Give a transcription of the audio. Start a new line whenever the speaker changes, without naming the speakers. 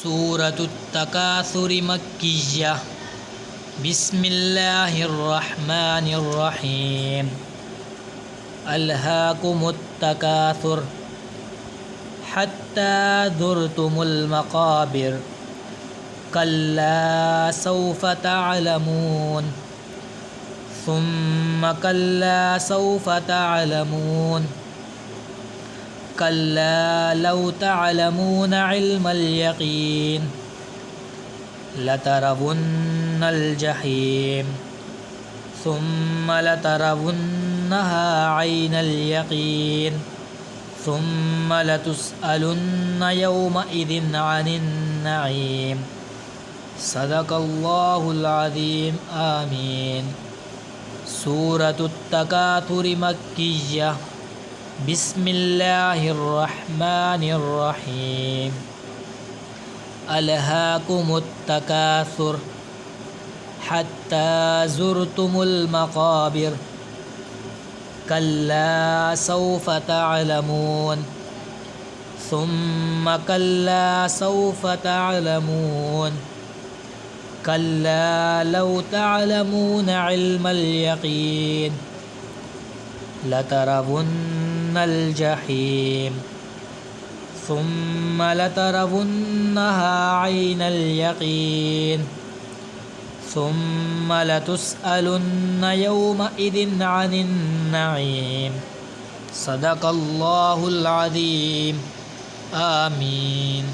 सूरतुत तकासुर मक्किय्यह बिस्मिल्लाहिर रहमानिर रहीम। अल्हाकुमुत तकासुर हत्ता ज़ुरतुमुल मक़ाबिर कल्ला सौफ़ तअलमून सुम्मा कल्ला सौफ़ तअलमून कल्ला लौ तअलमून इल्मल यक़ीन लतरवुन्नल जहीम सुम्मा लतरवुन्नहा ऐनल यक़ीन सुम्मा लतुस्अलुन्न यौमइज़िन अनिन नईम। सदक़ल्लाहुल अज़ीम। आमीन। सूरतुत तकासुर मक्किय्यह बिस्मिल्लाहिर रहमानिर रहीम। अल्हाकुमुत तकासुर हत्ता ज़ुरतुमुल मक़ाबिर कल्ला सौफ़ तअलमून सुम्मा कल्ला सौफ़ तअलमून कल्ला लौ तअलमून इल्मल यक़ीन लतरवुन्नल जहीम सुम्मा लतरवुन्नहा ऐनल यक़ीन सुम्मा लतुस्अलुन्न यौमइज़िन अनिन नईम। सदक़ल्लाहुल अज़ीम। आमीन।